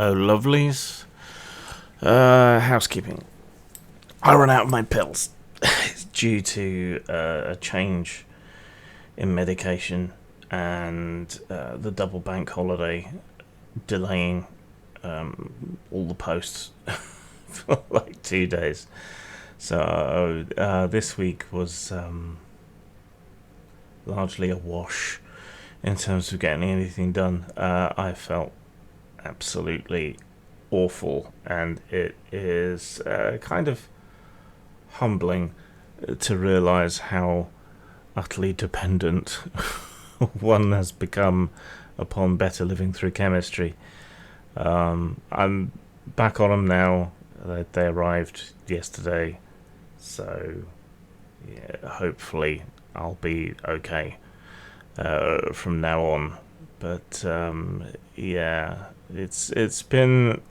Oh, lovelies. Housekeeping. I run out of my pills. It's due to a change in medication and the double bank holiday delaying all the posts for like 2 days. So this week was largely a wash in terms of getting anything done. I felt absolutely awful, and it is kind of humbling to realize how utterly dependent one has become upon better living through chemistry. I'm back on them now. They arrived yesterday, so yeah, hopefully I'll be okay from now on. But yeah, it's been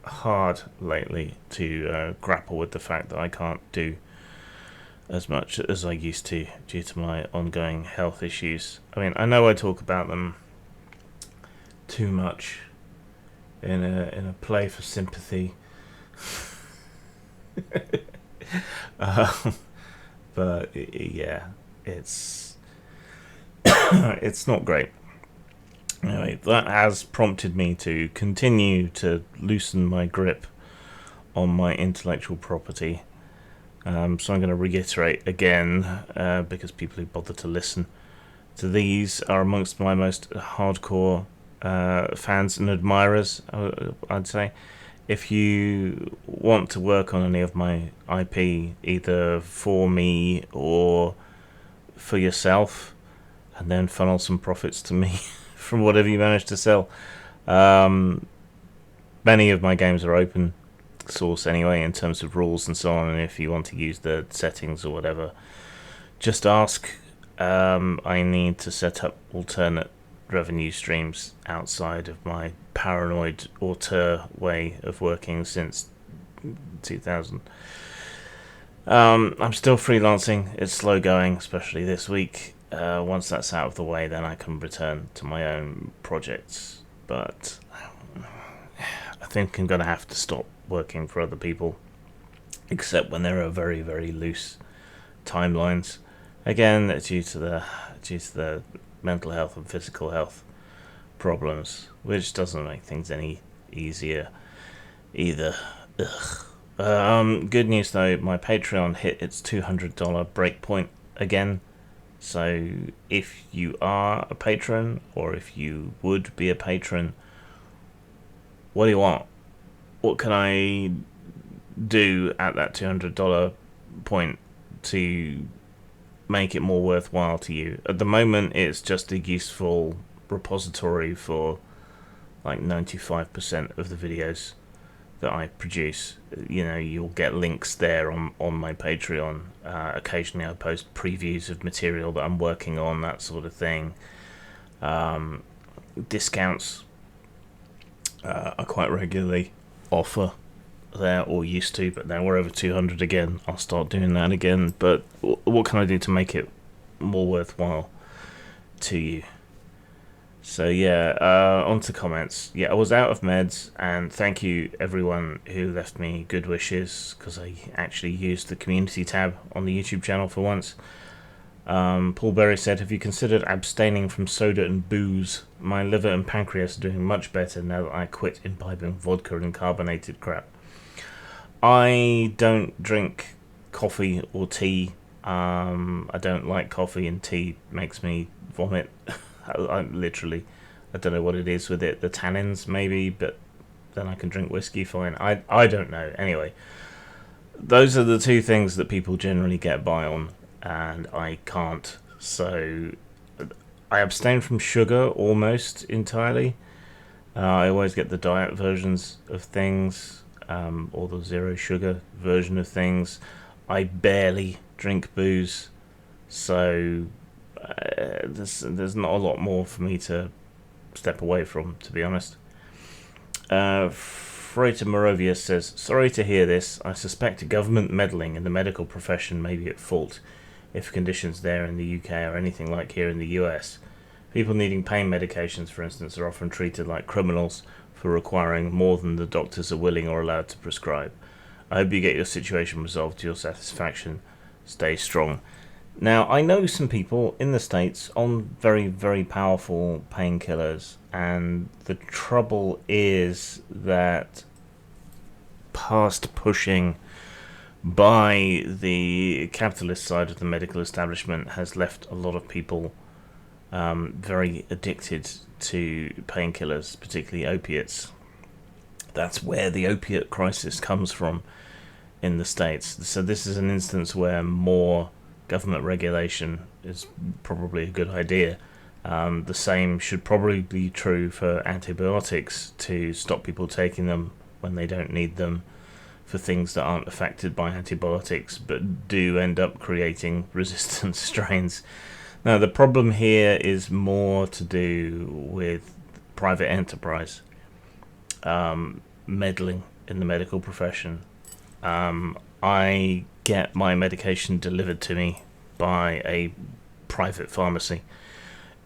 hard lately to grapple with the fact that I can't do as much as I used to due to my ongoing health issues. I mean, I know I talk about them too much in a play for sympathy, but yeah, it's it's not great. Anyway, that has prompted me to continue to loosen my grip on my intellectual property. So I'm going to reiterate again, because people who bother to listen to these are amongst my most hardcore fans and admirers, I'd say. If you want to work on any of my IP, either for me or for yourself, and then funnel some profits to me from whatever you manage to sell. Many of my games are open source anyway in terms of rules and so on, and if you want to use the settings or whatever, just ask. I need to set up alternate revenue streams outside of my paranoid auteur way of working since 2000. I'm still freelancing. It's slow going, especially this week. Once that's out of the way, then I can return to my own projects. But I think I'm going to have to stop working for other people, except when there are very, very loose timelines. Again, due to the mental health and physical health problems, which doesn't make things any easier either. Good news though, my Patreon hit its $200 breakpoint again. So if you are a patron, or if you would be a patron, what do you want? What can I do at that $200 point to make it more worthwhile to you? At the moment, it's just a useful repository for like 95% of the videos that I produce. You know, you'll get links there on my Patreon. Occasionally I post previews of material that I'm working on, that sort of thing. Discounts I quite regularly offer there, or used to, but now we're over 200 again. I'll start doing that again. But what can I do to make it more worthwhile to you? So yeah, on to comments. Yeah, I was out of meds, and thank you everyone who left me good wishes, because I actually used the community tab on the YouTube channel for once. Paul Berry said, have you considered abstaining from soda and booze? My liver and pancreas are doing much better now that I quit imbibing vodka and carbonated crap. I don't drink coffee or tea. I don't like coffee, and tea makes me vomit. I don't know what it is with it, the tannins maybe, but then I can drink whiskey fine. I don't know. Anyway, those are the two things that people generally get by on, and I can't. So I abstain from sugar almost entirely. I always get the diet versions of things, or the zero sugar version of things. I barely drink booze, so there's not a lot more for me to step away from, to be honest. Freighter Morovia says, sorry to hear this. I suspect government meddling in the medical profession may be at fault if conditions there in the UK are anything like here in the US. People needing pain medications, for instance, are often treated like criminals for requiring more than the doctors are willing or allowed to prescribe. I hope you get your situation resolved to your satisfaction. Stay strong. Now, I know some people in the States on very, very powerful painkillers, and the trouble is that past pushing by the capitalist side of the medical establishment has left a lot of people very addicted to painkillers, particularly opiates. That's where the opiate crisis comes from in the States. So this is an instance where more government regulation is probably a good idea. The same should probably be true for antibiotics, to stop people taking them when they don't need them, for things that aren't affected by antibiotics but do end up creating resistant strains. Now, the problem here is more to do with private enterprise meddling in the medical profession. I get my medication delivered to me by a private pharmacy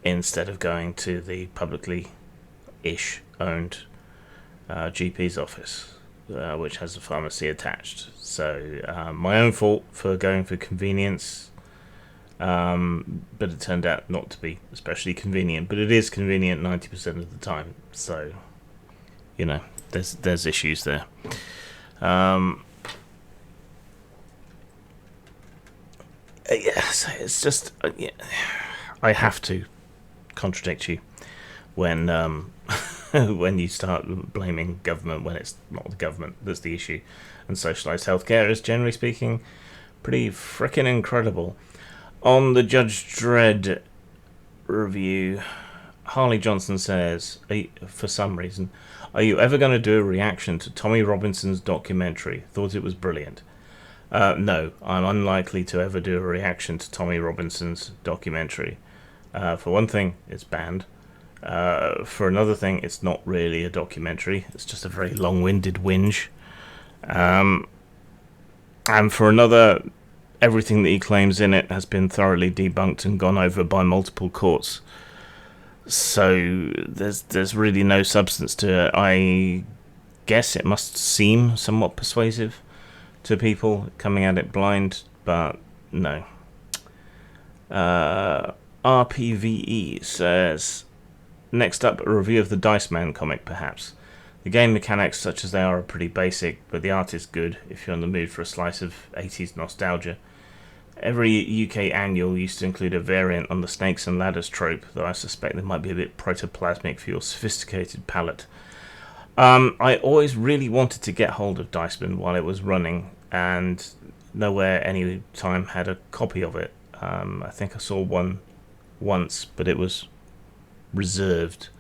instead of going to the publicly-ish owned GP's office, which has a pharmacy attached. So my own fault for going for convenience, but it turned out not to be especially convenient. But it is convenient 90% of the time. So, you know, there's issues there. Yes, it's just I have to contradict you when when you start blaming government when it's not the government that's the issue. And socialised healthcare is, generally speaking, pretty frickin' incredible. On the Judge Dredd review, Harley Johnson says, for some reason, are you ever going to do a reaction to Tommy Robinson's documentary? Thought it was brilliant. No, I'm unlikely to ever do a reaction to Tommy Robinson's documentary. For one thing, it's banned. For another thing, it's not really a documentary. It's just a very long-winded whinge. And for another, everything that he claims in it has been thoroughly debunked and gone over by multiple courts. So there's really no substance to it. I guess it must seem somewhat persuasive to people coming at it blind, but no. RPVE says, next up, a review of the Dice Man comic, perhaps. The game mechanics, such as they are pretty basic, but the art is good if you're in the mood for a slice of 80s nostalgia. Every UK annual used to include a variant on the snakes and ladders trope, though I suspect they might be a bit protoplasmic for your sophisticated palate. I always really wanted to get hold of Diceman while it was running, and nowhere any time had a copy of it. I think I saw one once, but it was reserved,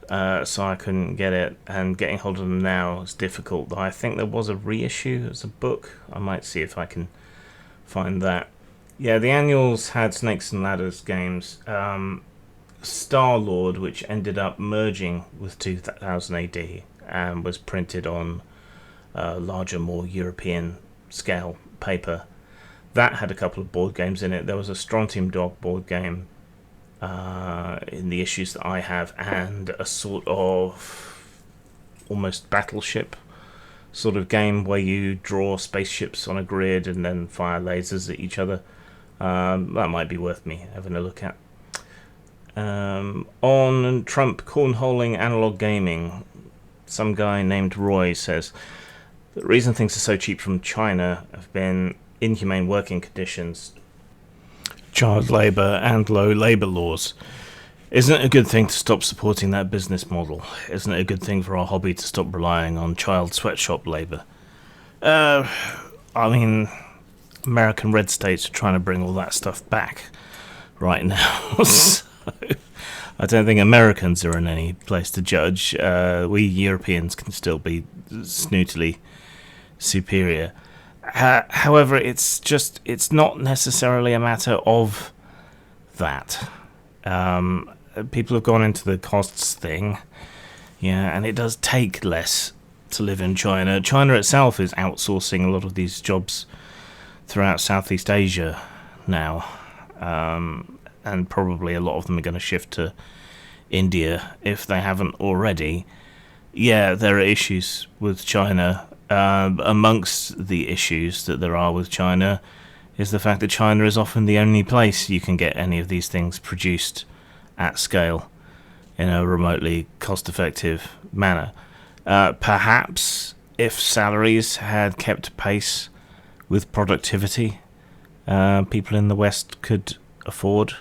so I couldn't get it, and getting hold of them now is difficult. I think there was a reissue as a book. I might see if I can find that. Yeah, the annuals had Snakes and Ladders games. Star-Lord, which ended up merging with 2000 AD and was printed on larger, more European scale paper. That had a couple of board games in it. There was a Strontium Dog board game in the issues that I have, and a sort of almost battleship sort of game where you draw spaceships on a grid and then fire lasers at each other. That might be worth me having a look at. On Trump cornholing analog gaming, some guy named Roy says, the reason things are so cheap from China have been inhumane working conditions, child labour and low labour laws. Isn't it a good thing to stop supporting that business model? Isn't it a good thing for our hobby to stop relying on child sweatshop labour? I mean, American red states are trying to bring all that stuff back right now. So I don't think Americans are in any place to judge. We Europeans can still be snootily superior. However, it's not necessarily a matter of that. People have gone into the costs thing, yeah, and it does take less to live in China. China itself is outsourcing a lot of these jobs throughout Southeast Asia now, and probably a lot of them are going to shift to India if they haven't already. Yeah, there are issues with China. Amongst the issues that there are with China is the fact that China is often the only place you can get any of these things produced at scale in a remotely cost-effective manner. Perhaps if salaries had kept pace with productivity, people in the West could afford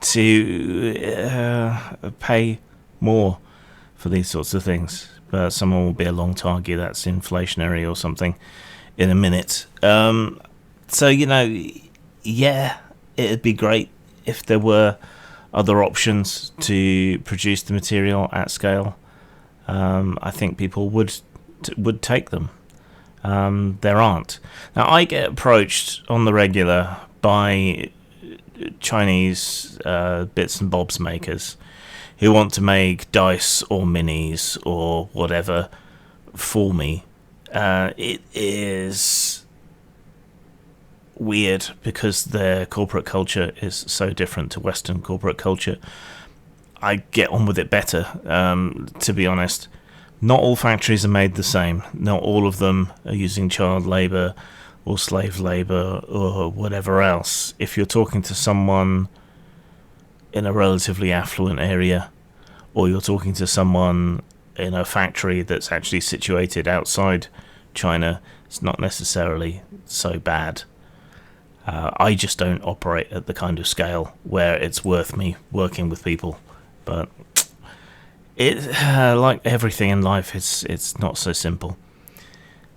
to pay more for these sorts of things. But someone will be along to argue that's inflationary or something in a minute. So, yeah, it'd be great if there were other options to produce the material at scale. I think people would take them. There aren't. Now, I get approached on the regular by Chinese bits and bobs makers who want to make dice or minis or whatever for me. It is weird because their corporate culture is so different to Western corporate culture. I get on with it better, to be honest. Not all factories are made the same. Not all of them are using child labour or slave labour or whatever else. If you're talking to someone in a relatively affluent area, or you're talking to someone in a factory that's actually situated outside China, it's not necessarily so bad. I just don't operate at the kind of scale where it's worth me working with people. But it, like everything in life, it's not so simple.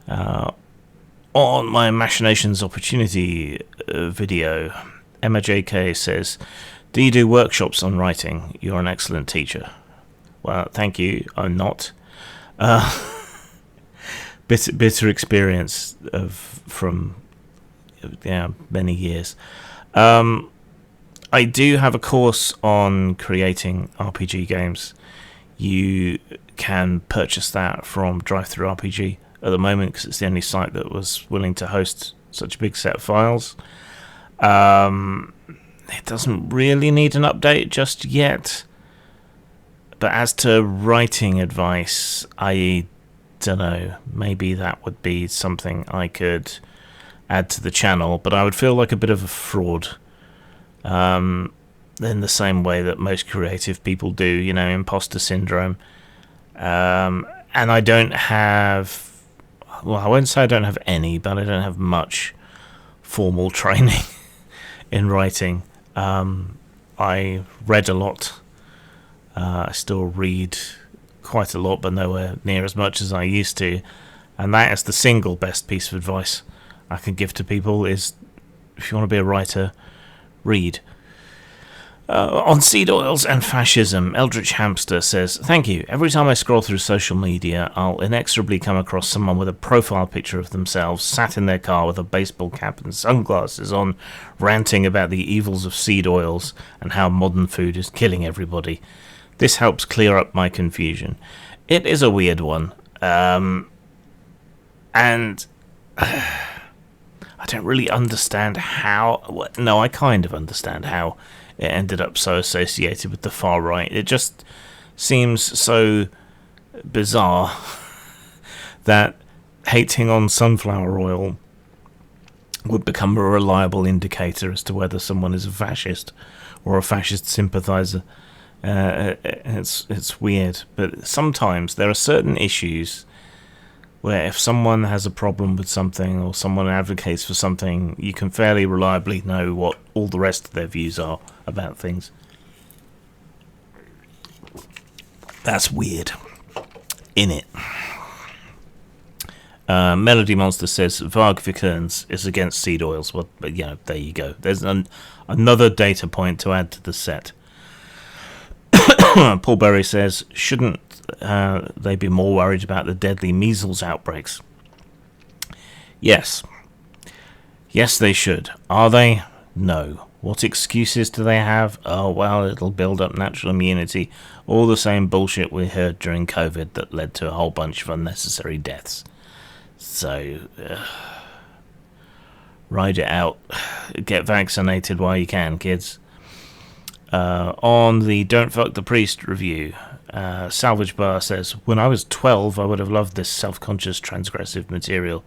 On my Machinations Opportunity video, Emma JK says, "Do you do workshops on writing? You're an excellent teacher." Well, thank you. I'm not. Bitter experience from many years. I do have a course on creating RPG games. You can purchase that from DriveThruRPG at the moment because it's the only site that was willing to host such a big set of files. It doesn't really need an update just yet. But as to writing advice, I don't know. Maybe that would be something I could add to the channel, but I would feel like a bit of a fraud. In the same way that most creative people do, imposter syndrome. And I don't have, well, I won't say I don't have any, but I don't have much formal training in writing. I read a lot. I still read quite a lot, but nowhere near as much as I used to. And that is the single best piece of advice I can give to people is, if you want to be a writer, read. On seed oils and fascism, Eldritch Hamster says, "Thank you. Every time I scroll through social media, I'll inexorably come across someone with a profile picture of themselves sat in their car with a baseball cap and sunglasses on, ranting about the evils of seed oils and how modern food is killing everybody. This helps clear up my confusion." It is a weird one. And I don't really understand how... No, I kind of understand how it ended up so associated with the far right. It just seems so bizarre that hating on sunflower oil would become a reliable indicator as to whether someone is a fascist or a fascist sympathizer. It's weird, but sometimes there are certain issues where if someone has a problem with something or someone advocates for something, you can fairly reliably know what all the rest of their views are about things. That's weird, innit? Melody Monster says Varg Vikernes is against seed oils. Well, but there you go. There's another data point to add to the set. Paul Berry says, shouldn't they be more worried about the deadly measles outbreaks? Yes. Yes, they should. Are they? No. What excuses do they have? Oh, well, it'll build up natural immunity. All the same bullshit we heard during COVID that led to a whole bunch of unnecessary deaths. So, ride it out. Get vaccinated while you can, kids. On the Don't Fuck the Priest review, Salvage Bar says, when I was 12, I would have loved this self-conscious transgressive material,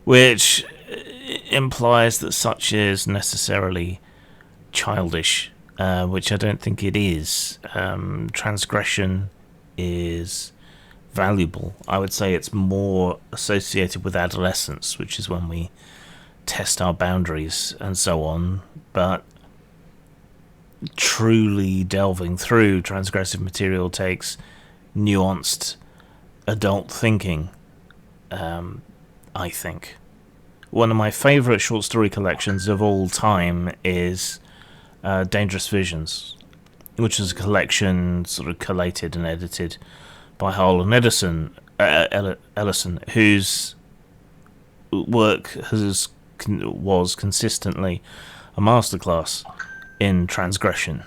which implies that such is necessarily childish, which I don't think it is. Transgression is valuable. I would say it's more associated with adolescence, which is when we test our boundaries and so on, but truly delving through transgressive material takes nuanced adult thinking, I think. One of my favourite short story collections of all time is Dangerous Visions, which is a collection sort of collated and edited by Harlan Ellison, whose work was consistently a masterclass in transgression.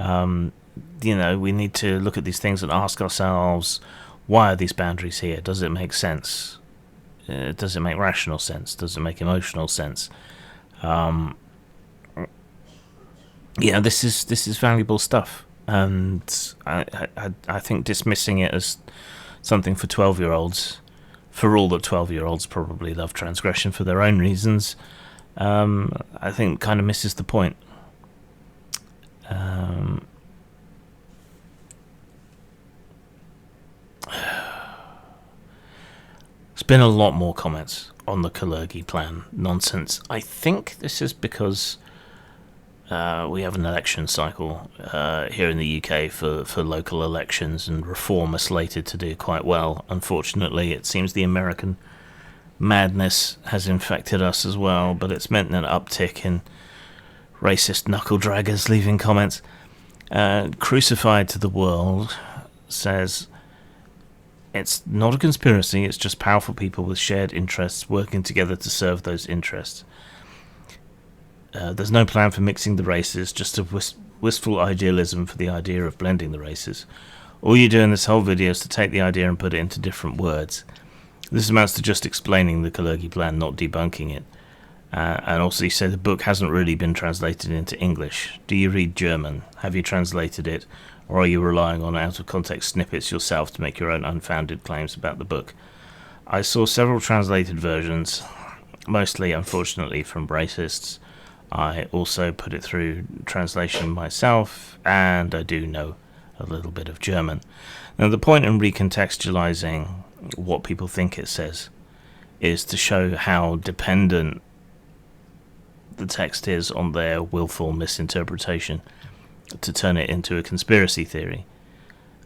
We need to look at these things and ask ourselves, why are these boundaries here? Does it make sense? Does it make rational sense? Does it make emotional sense? This is valuable stuff, and I think dismissing it as something for 12-year-olds, for all that 12-year-olds probably love transgression for their own reasons, I think kind of misses the point. There's been a lot more comments on the Kalergi plan nonsense. I think this is because we have an election cycle here in the UK for local elections, and Reform are slated to do quite well. Unfortunately, it seems the American madness has infected us as well, but it's meant an uptick in racist knuckle-draggers leaving comments. Crucified to the World says, it's not a conspiracy, it's just powerful people with shared interests working together to serve those interests. There's no plan for mixing the races, just a wistful idealism for the idea of blending the races. All you do in this whole video is to take the idea and put it into different words. This amounts to just explaining the Kalergi plan, not debunking it. And also you say the book hasn't really been translated into English. Do you read German? Have you translated it? Or are you relying on out-of-context snippets yourself to make your own unfounded claims about the book? I saw several translated versions, mostly, unfortunately, from racists. I also put it through translation myself, and I do know a little bit of German. Now, the point in recontextualizing what people think it says is to show how dependent the text is on their willful misinterpretation to turn it into a conspiracy theory.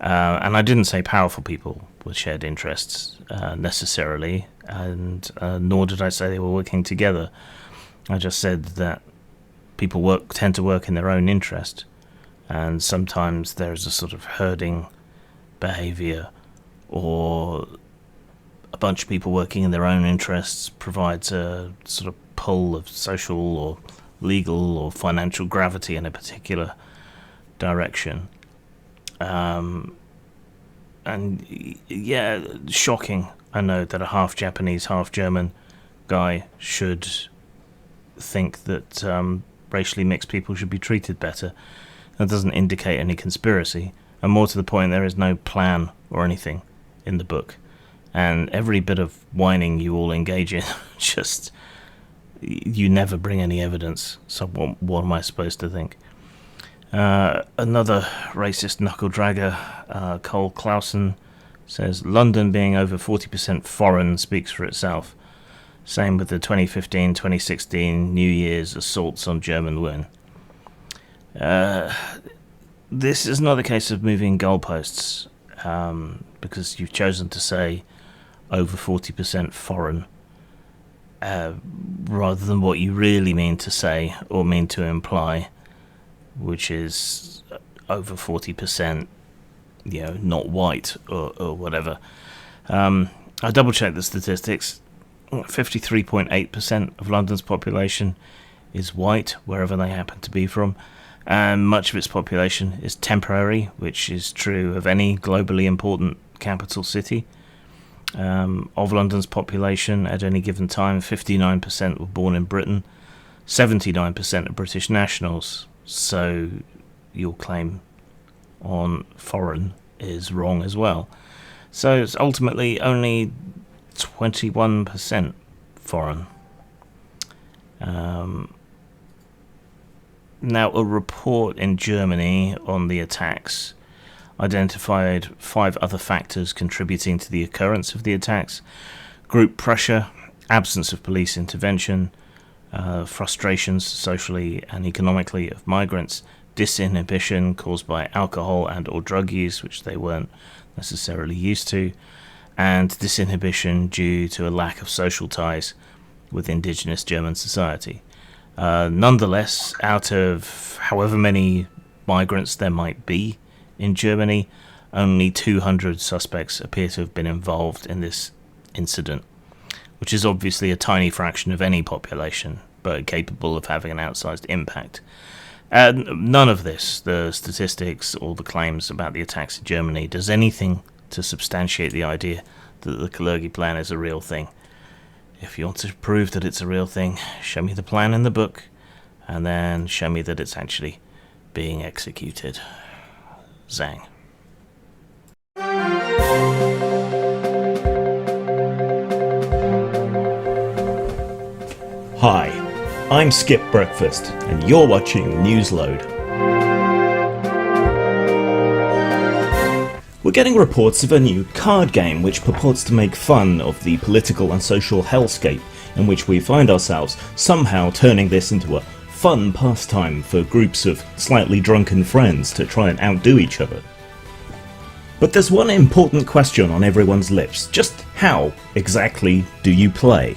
And I didn't say powerful people with shared interests necessarily, and nor did I say they were working together. I just said that people tend to work in their own interest, and sometimes there's a sort of herding behavior, or a bunch of people working in their own interests provides a sort of pull of social or legal or financial gravity in a particular direction. And yeah, shocking, I know, that a half Japanese, half German guy should think that racially mixed people should be treated better. That doesn't indicate any conspiracy, and more to the point, there is no plan or anything in the book, and every bit of whining you all engage in, just, you never bring any evidence, so what am I supposed to think? Another racist knuckle-dragger, Cole Clausen, says, London being over 40% foreign speaks for itself. Same with the 2015-2016 New Year's assaults on German women. This is not a case of moving goalposts, because you've chosen to say over 40% foreign, rather than what you really mean to say or mean to imply, which is over 40%, not white or whatever. I double-checked the statistics. 53.8% of London's population is white, wherever they happen to be from, and much of its population is temporary, which is true of any globally important capital city. Of London's population at any given time, 59% were born in Britain, 79% are British nationals. So your claim on foreign is wrong as well. So it's ultimately only 21% foreign. Now, a report in Germany on the attacks identified 5 other factors contributing to the occurrence of the attacks: group pressure, absence of police intervention, frustrations socially and economically of migrants, disinhibition caused by alcohol and or drug use, which they weren't necessarily used to, and disinhibition due to a lack of social ties with indigenous German society. Nonetheless, out of however many migrants there might be in Germany, only 200 suspects appear to have been involved in this incident, which is obviously a tiny fraction of any population, but capable of having an outsized impact. None of this, the statistics or the claims about the attacks in Germany, does anything to substantiate the idea that the Kalergi plan is a real thing. If you want to prove that it's a real thing, show me the plan in the book, and then show me that it's actually being executed. Zang. Hi, I'm Skip Breakfast, and you're watching Newsload. We're getting reports of a new card game which purports to make fun of the political and social hellscape in which we find ourselves, somehow turning this into a fun pastime for groups of slightly drunken friends to try and outdo each other. But there's one important question on everyone's lips: just how exactly do you play?